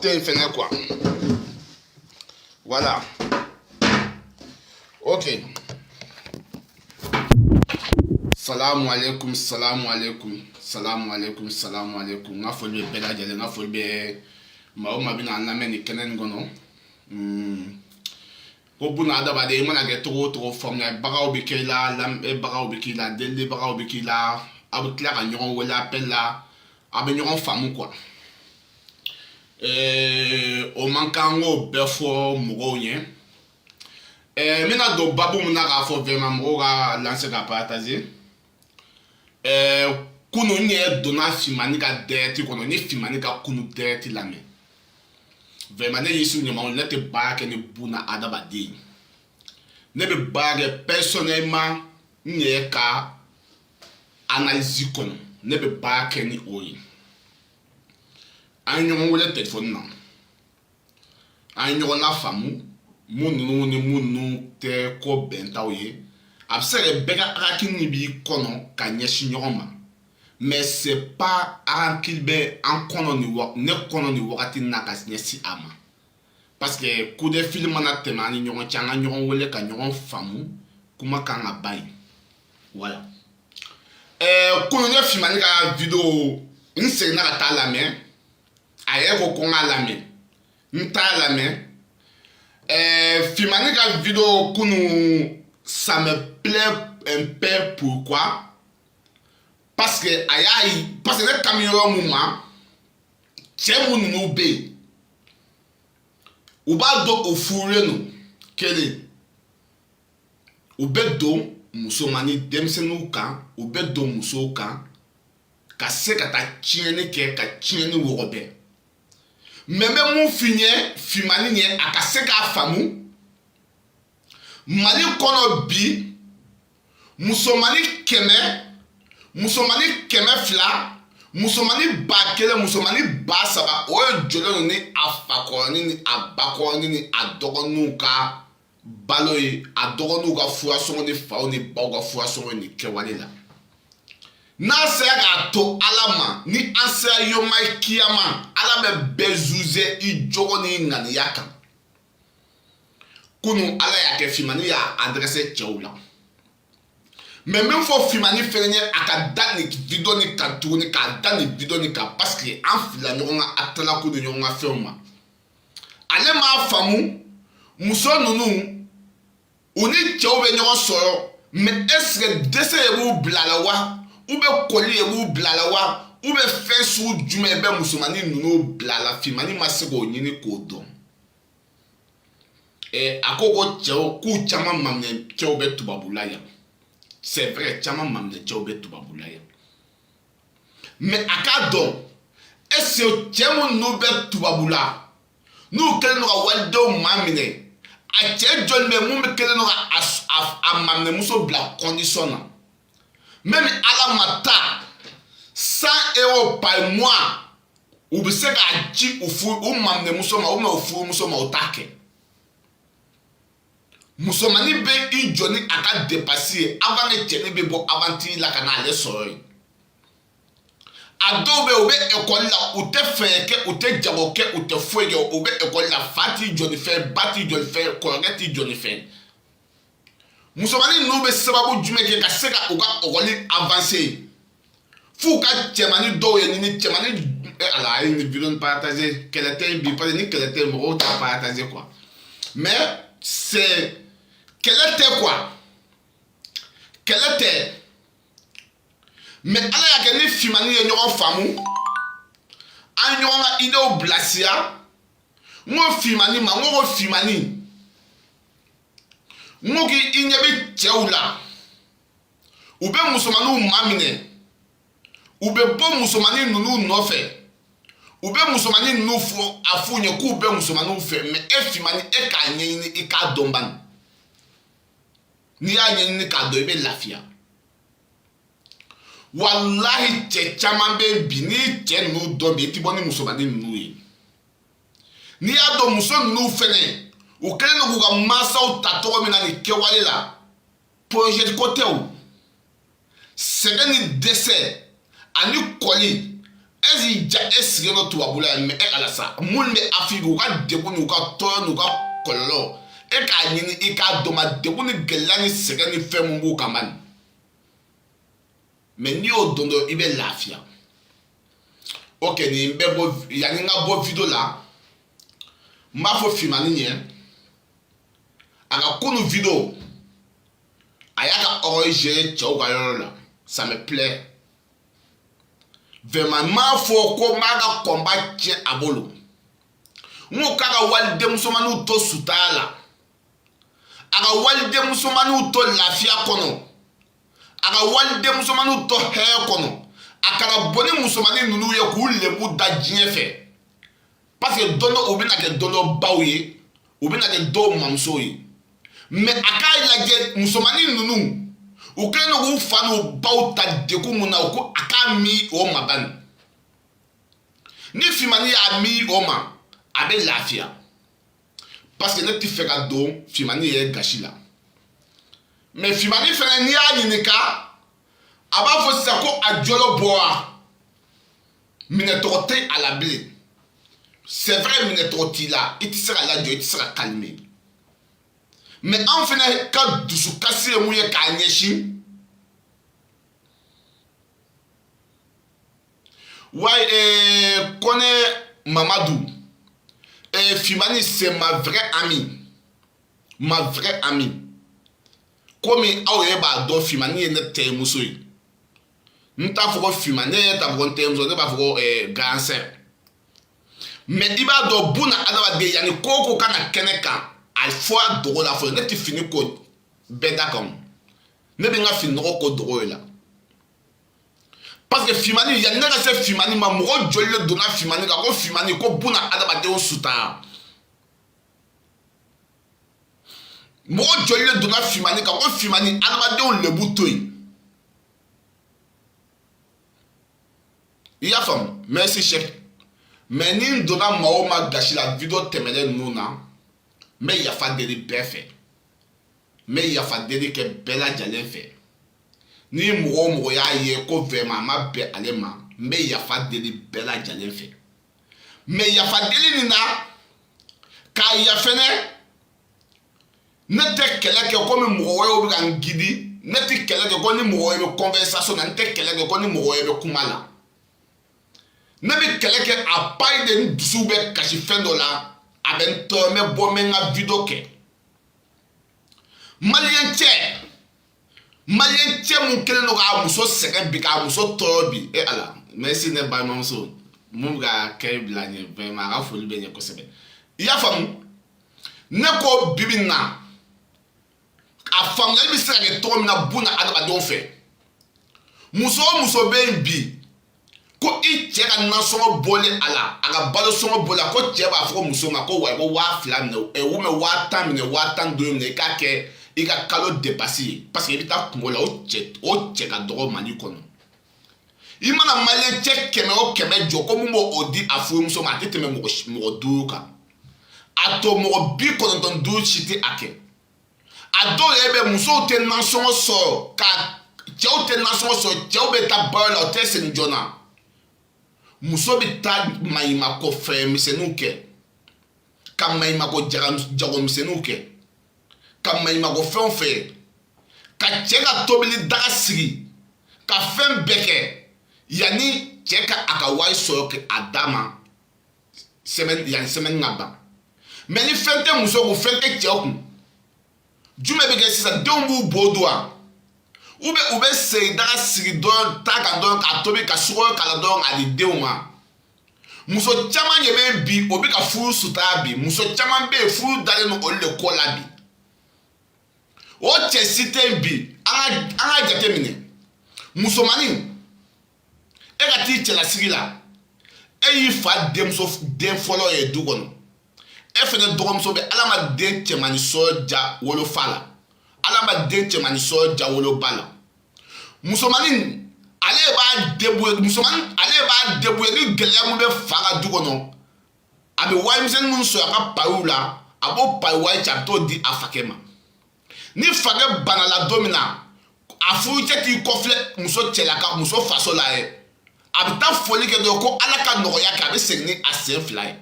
T'es fini quoi. Voilà. Ok. Salam alaikum, salam alaikum, salam alaikum, salam alaikum. Nga folbe bela jale, nga folbe ma bina aname ni kenen gono. Ko buna adaba de imana ge trop formé baga obiki la lam e baga obiki la deli baga obiki la abu clair a nyon wala appel la abu nyon famu quoi. O mankango befo mugo yen. Mina do babu muna ga fo vraiment mugo ga lancer ga partager. Kunu nye dona fimani ka deti kono ni fimani ka kunu deti la me. Vraiment ne yisu nyama on lete ba ke ni buna adaba de. Ne be ba personnellement nye ka analyse kono. Ne be ba ke ni oyi. An yon wole téléphone nan. An yon la famu munu ni munu te ko benta oye. Absere bega rakini bi kono ka nyeshi nyoma. Mais c'est pas ankilbe en kono ni wa ne kono ni wakati na ka nyesi ama. Parce que coup de film na temani nyon changa nyon wole ka nyon famu kuma ka nga bayi. Voilà. Kono ne filmani ka vidéo une série na ta la main. Aye ko konga la main. Nta la main. Filmani ka vidéo kunu ça me plaît un peu. Pourquoi? Parce que parce que le camion mouma c'est mon noube ou ba do au fourre nous kele ou bedo musomani demsenu kan ou bedo muso kan ka se ka ta tiene ke ka tiene wobe même mon finye fimani nye akase ka famu mali kono bi musomani keme fla musomani bakele musomani basaba o jolo ni afakoni ni abakoni ni adogonu ka baloyi adogonu ka fuaso ni fawo ni bawo fuaso ni kewale la na se ga to alama ni ansa yoma kiyama alama bezuze ijogo ni ngani yaka kunu ala ya ke fimani ya adresse chewla mais même faut fimani fenye akadani vidéo ni kantu ni kadani vidéo ni ka parce que en fila nyonga atala ku de nyonga filma ale ma famu muso nunu oni chewbe nyonga soro mais est-ce que dese yebu blalawa ou be koli yebu blalawa ou be fesu jume be musomani nunu blala fimani masego nyini kodon akoko cheo ku chama mamne cheo be tubabulaya. C'est vrai, chama mamne cheo be tubabulaya. Mais akadon est-ce que chemo no be tubabula no kele no waldo mamine a che jol me mu kele no a mamne muso bla condition même à la mata 100 € par mois ou be se ga ji ofu o mamne muso ma o ma ofu muso ma otake. Musomani be i joni aka dépasser avant le tene be bo avanti la kana le soy adobe obe école la ou te feke ou te jaboke ou te foye obe école la fati joni fe bati joni fe correcti joni fe musomani no be sababu jume ke ka seka oga ogoli avancer fu ka chemani do ye ni chemani ala ni vidéo partager qu'elle était bi pas ni qu'elle était mo ta partager quoi mais c'est quelle était quoi? Quelle était? Mais ala ya ke ni fimani ye nyon famu anyon ide o blasia ngo fimani ma ngo fimani ngo ki inyebe cheula ube musomani mamine ube bo musomani nunu nofe ube musomani nufu afunye ku ube musomani ufe me efimani e ka nyini e ka domban ni ya nyini ka do ebe lafia wallahi che chama be bi ni che nu do be ti boni musomani nu yi ni ya do muso nu fene o kele no ga masa o tato mi na ni kewale la projet côté o c'est ni décès ani koli ezi ja esige no tuwa bula me e ala sa mul me afigu ka debu nu ka to nu ka kollo e ka nyini e ka do ma debu ni gelani sege ni femu ka man me ni o dondo ibe lafia okay ni mbe bo yani nga bo video la ma fo filmani nye aga kunu video ayaka origine choga yola ça me plaît vraiment ma fo ko maga combattre abolo ngo kaga walde musomanu to sutala aga walde musomanu to lafia kono aga walde musomanu to he kono akara boni musomani nunu ye ku lebu da jien fe parce que dono obina ke dono bawe obina ke do mamsoyi mais akay la je musomani nunu ukeno ku fanu bauta de ku muna ku akami o maban ni fimani ami o ma abe lafia parce que ne ti feka do fimani e gashila mais fimani fere ni ayinika aba fo sa ko adjolo boa minetrote à la blé c'est vrai minetroti là il sera là Dieu il sera calmé mais en fait quand du sou casser mouye ka nyeshi ouais connaît Mamadou Fimani c'est ma vraie amie comme awe ba do Fimani ne te musoi nta foko Fimani ta foko te muso ne ba foko grand sœur mais iba do buna adawa de yani koko kana keneka al fois dogo la fo ne ti fini ko beda comme ne bi nga fini ko dogo la parce que Fimani ya nega se Fimani ma mo jolle dona Fimani ka ko Fimani ko buna adawa de o suta mo jolle dona Fimani ka ko Fimani adawa de o lebutoy iya fam merci chef mais ni dona maoma gashi la vidéo temele nuna mais il y a pas de perfect mais il y a pas de que bella jalen fait ni mo ya ye ko vraiment ma be alema mais il y a pas de bella jalen fait mais il y a pas de ni na ka ya fene ne te kele ke ko mi mo yo bi kan gidi ne te kele ke ko ni mo yo conversation na te kele ke ko ni mo yo kumala ne bi kele ke apai de dusube kashi fendo la aben to me bo me nga video ke malien mun kele no ga muso sege bi ka muso to bi e ala merci ne ba mam so mum ga kay blanye be ma ga foli be ne ko sebe ya fam ne ko bibina afam ga bi sege to mi na buna adaba don fe muso be bi ko i cɛ ka nasɔngɔ bɔlen a la a ka balo sɔngɔ bɔlen a ko cɛ b'a fɔ ko muso ma ko wa i bɛ 2000 minɛ ou bien 5000 minɛ 5000 minɛ i k'a kɛ i ka kalo dépasse ye parce que i bɛ taa kungo la o cɛ ka dɔgɔ Mali kɔnɔ i mana maliyɛn cɛ 100 o 100 jɔ ko mun b'o di a furumuso ma a tɛ tɛmɛ mɔgɔ 5 kan a to mɔgɔ 95 si tɛ a kɛ a dɔw yɛrɛ bɛ musow tɛ nasɔngɔ sɔrɔ ka cɛw tɛ nasɔngɔ sɔrɔ cɛw bɛ taa baara la o tɛ segin joona muso bi ta mayima ko fɛ misɛnninw kɛ ka mayima ko jago misɛnninw kɛ ka mayima ko fɛnw fɛ ka cɛ ka tobili daga sigi ka fɛn bɛɛ kɛ yanni cɛ ka a ka wari sɔrɔ kɛ a d'a ma yani semaine ka ban mais ni fɛn tɛ muso kun fɛn tɛ cɛw kun jumɛn bɛ kɛ sisan denw b'u bo don wa u bɛ segi daga sigi dɔrɔn ta kan dɔrɔn ka tobi ka sukaro kala dɔrɔn a di denw ma muso caman ye bɛ bi o bɛ ka furu suta bi muso caman bɛ yen furu dalen no olu de ko la bi o cɛ si tɛ bi an ka jate minɛ musomanin e ka t'i cɛlasigi la e y'i fa denmuso den fɔlɔ ye du kɔnɔ e fana dɔgɔmuso bɛ ala ma den cɛmani sɔrɔ ja wolofa la ala ma den cɛmani sɔrɔ ja woloba la musomanin ale b'a débrouiller ni gɛlɛya mun bɛ fa ka du kɔnɔ a bɛ warimisɛnnin mun sɔrɔ a ka pariw la a b'o pari wari cɛ a bɛ t'o di a fakɛ ma ni fakɛ banala don min na a furucɛ k'i kɔfilɛ muso cɛlaka muso faso la ye a bɛ taa foli kɛ dɔrɔn ko ala ka nɔgɔya kɛ a bɛ segin ni a sen fila ye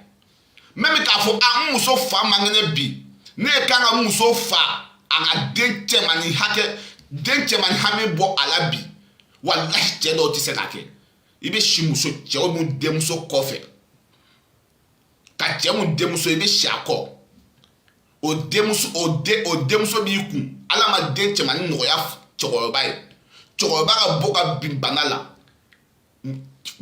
même k'a fɔ n muso fa man kɛnɛ bi ne ye kan ka n muso fa a ka den cɛmanni hami bɔ a la bi walahi cɛ dɔw tɛ se k'a kɛ i bɛ si muso cɛw mun denmuso kɔfɛ ka cɛ mun denmuso i bɛ si a kɔ o denmuso b'i kun ala ma den cɛmanni nɔgɔya cɛkɔrɔba ye cɛkɔrɔba ka bɔ ka bin bana la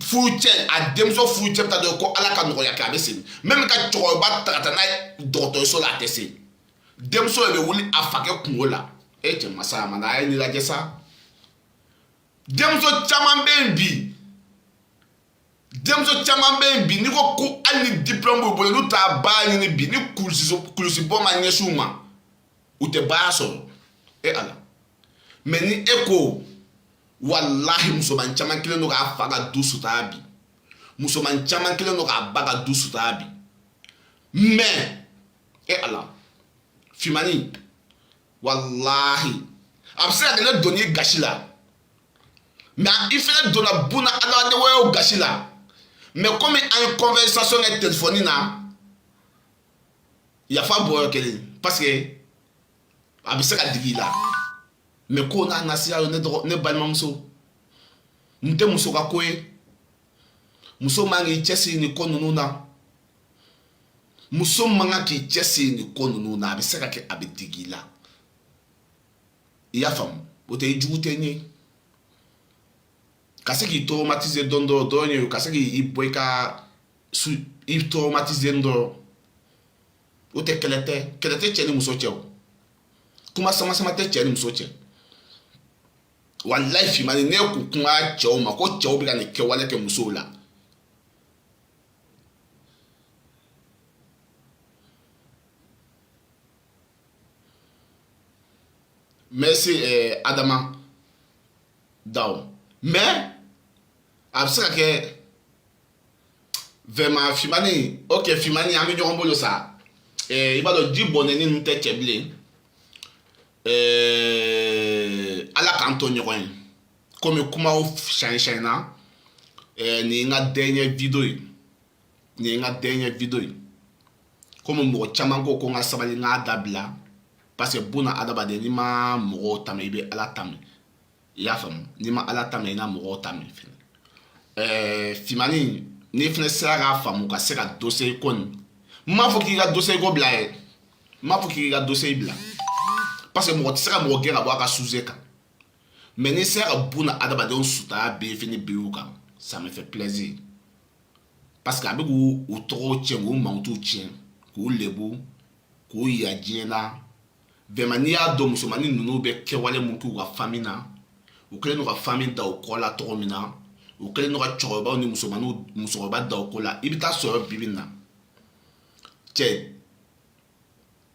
furu cɛ a denmuso furu cɛ bɛ taa dɔrɔn ko ala ka nɔgɔya kɛ a bɛ segin même ka cɛkɔrɔba ta ka taa n'a ye dɔgɔtɔrɔso la a tɛ se denmuso de bɛ wuli a fakɛ kungo la e cɛ masa a ma na a ye nin lajɛ sa denmuso caman bɛ yen bi n'i ko hali ni diplôme b'u bolo n'u t'a baara ɲini bi ni kulusi bɔ ma ɲɛsin u ma u tɛ baara sɔrɔ e ala mais ni e ko wallahi musoman caman kelen don k'a fa ka du sutura bi musoman caman kelen don k'a ba ka du sutura bi mais e ala fimani wallahi a bɛ se ka kɛ ne donni gasi la mais i fɛnɛ donna buna adamaden wɛrɛw gasi la mais comme an ye conversation kɛ téléphone na yafa bɔyɔrɔ kelen parce que a bɛ se ka digi i la mais ko n'a nasiya ne balimamuso n tɛ muso ka ko ye muso man k'i cɛsiri nin ko ninnu na muso man kan k'i cɛsiri nin ko ninnu na a bɛ se ka kɛ a bɛ digi i la i y'a faamu o tɛ i jugu tɛ n ye ka se k'i traumatiser dɔrɔn ye ka se k'i bɔ i traumatiser dɔrɔn o tɛ kɛlɛ tɛ cɛ ni muso cɛ o kuma sama tɛ cɛ ni muso cɛ wallahi fimani ne ku kuma cɛw ma ko cɛw bɛ ka nin kɛwale kɛ musow la merci Adama Daw mais a bɛ se ka kɛ vraiment fimani ok fimani an bɛ ɲɔgɔn bolo sa i b'a dɔn ji bɔnɛni ninnu tɛ cɛ bilen ala k'an to ɲɔgɔn ye komi kumaw siɲɛ na nin ye n ka dernier video ye komi mɔgɔ caman ko n ka sabali n k'a dabila parce que buna adamaden n'i ma mɔgɔw tanu i bɛ ala tanu i y'a faamu n'i ma ala tanu i n'a mɔgɔw tanu fɛnɛ fimani n'i fɛnɛ sera k'a faamu ka se ka dossier ko nin n m'a fɔ k'i ka dossier ko bila yɛ n m'a fɔ k'i ka dossier bila parce que mɔgɔ tɛ se ka mɔgɔ gɛn ka bɔ a ka sujet kan mais n'i sera ka buna adamadenw sutura bɛɛ fɛnɛ bi u kan ça me fait plaisir parce que a bɛ k'u tɔgɔw tiɲɛ k'u mankutu tiɲɛ k'u lebu k'u yira diɲɛ na vraiment n'i y'a dɔn musomanin ninnu bɛ kɛwale mun k'u ka famille na u kɛlen don ka famille da u kɔ la cogo min na u kɛlen don ka cɛkɔrɔbaw ni musokɔrɔba da u kɔ la i bɛ taa sɔrɔ bibi in na cɛ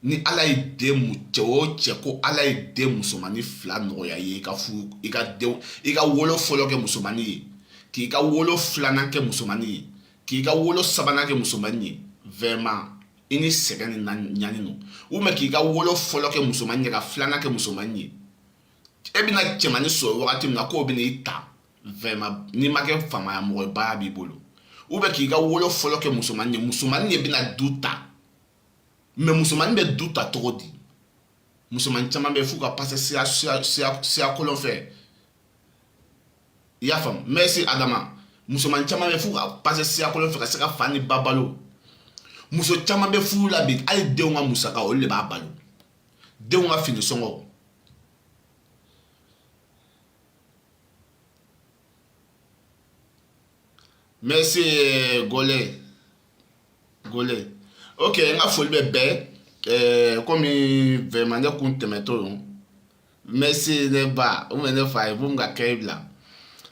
ni ala ye den cɛ o cɛ ko ala ye den musomanin fila nɔgɔya ye i ka furu i ka wolo fɔlɔ kɛ musomanin ye k'i ka wolo filanan kɛ musomanin ye k'i ka wolo sabanan kɛ musomanin ye vraiment i ni sɛgɛn ni ɲani no ou bien k'i ka wolo fɔlɔ kɛ musomanin ye ka filanan kɛ musomanin ye e bɛna cɛmanin sɔrɔ wagati min na k'o bɛna i ta vraiment n'i ma kɛ faamaya mɔgɔ ye baara b'i bolo ou bien k'i ka wolo fɔlɔ kɛ musomanin ye bɛna du ta mais musomanin bɛ du ta cogo di musomanin caman bɛ f'u ka passer sira kolon fɛ i y'a faamu merci Adama musomanin caman bɛ f'u ka passer sira kolon fɛ ka se ka fa ni ba balo muso caman bɛ furu la bi hali denw ka musaka olu de b'a balo denw ka fini sɔngɔ merci Gole ok n ka foli bɛ bɛɛ komi vraiment ne kun tɛmɛtɔ don merci ne ba ou bien ne fa ye mun ka kɛ bila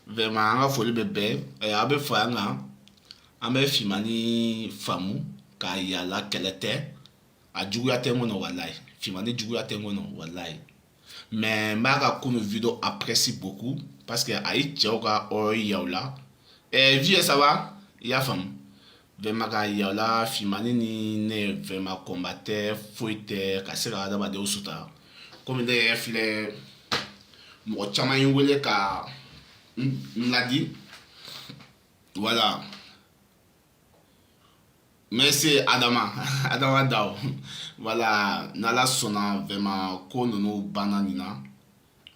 vraiment an ka foli bɛ bɛɛ a bɛ fara an kan an bɛ Fimani faamu k'a yala kɛlɛ tɛ a juguya tɛ n kɔnɔ walayi Fimani juguya tɛ n kɔnɔ walayi mais n b'a ka kunu video apprécie beaucoup parce que a ye cɛw ka hɔrɔn yira u la vie ça va i y'a faamu vraiment ka yira u la Fimani ni ne vraiment combattait foyi tɛ ka se ka adamadenw sutura komi ne yɛrɛ filɛ mɔgɔ caman ye n wele ka n ladi Voilà. Merci Adama. Adama Dao. Voilà. Nala sona vraiment ko nunu bananina.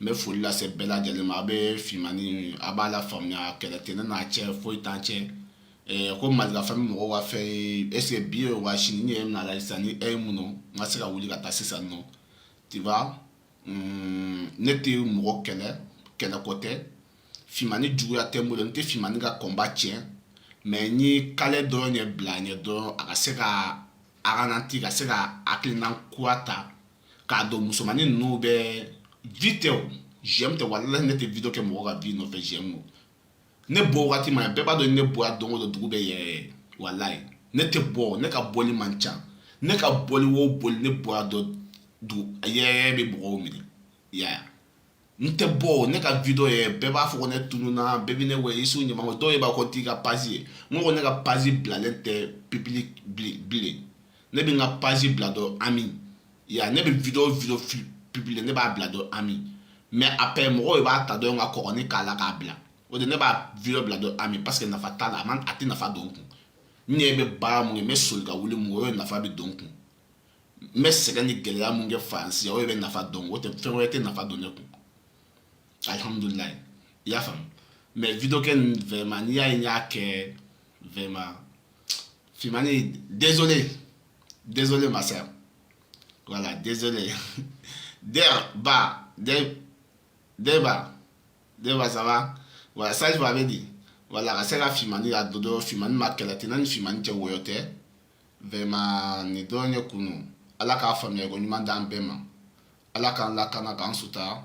Me foli la se bela jalema be fimani abala famia kele tena na che foi tanche. Ko malga fami mo wa fe ese bio wa shini ni na la isani muno ngasika wuli ka tasisa no. Tu vois? Neti mo kele côté. Fimani juya tembo nte fimani ga combat tien. Mais ni kale do nye blanye do akaseka arananti kaseka aklinan kuata ka do musomani no be vidéo j'aime te wala ne te vidéo ke mo ga vi no fe j'aime ne bo wati ma be ba do ne bo adongo do dugube ye wallahi ne te bo ne ka boli mancha ne ka boli wo boli ne bo ado du ye be bo mi ya nte bo ne ka video ye be ba fo ne tununa be bi ne we isu nyama do ye ba ko tiga pasi ngo ne ka pasi blalente public bile ne bi nga pasi blado ami ya ne bi video public ne ba blado ami mais après mo ba ta do nga ko ni kala ka bla o de ne ba video blado ami parce que na fatala man ati na fa donc ni be ba mo me solga wuli mo na fa bi donc mais c'est ni gele mo nge fancy o be na fa donc o te fe o te na fa donc alhamdulillah ya fam mais vidéo ken vraiment ni ya nya ke vraiment fimani désolé ma sœur voilà désolé débat ça va voilà ça je m'avais dit voilà c'est la fimani la dodo fimani ma kelatina ni fimani te woyote vraiment ni donye kunu ala ka famille ko nyuma dambema ala kan la kana kan suta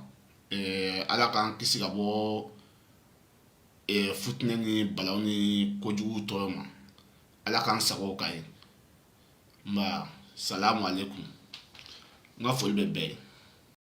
ala kan kisi ka bɔ futɛnɛ ni balawu ni kojugu tɔɔrɔ ma ala kan sago ka ye nba salamu alaikum n ka foli bɛ bɛɛ ye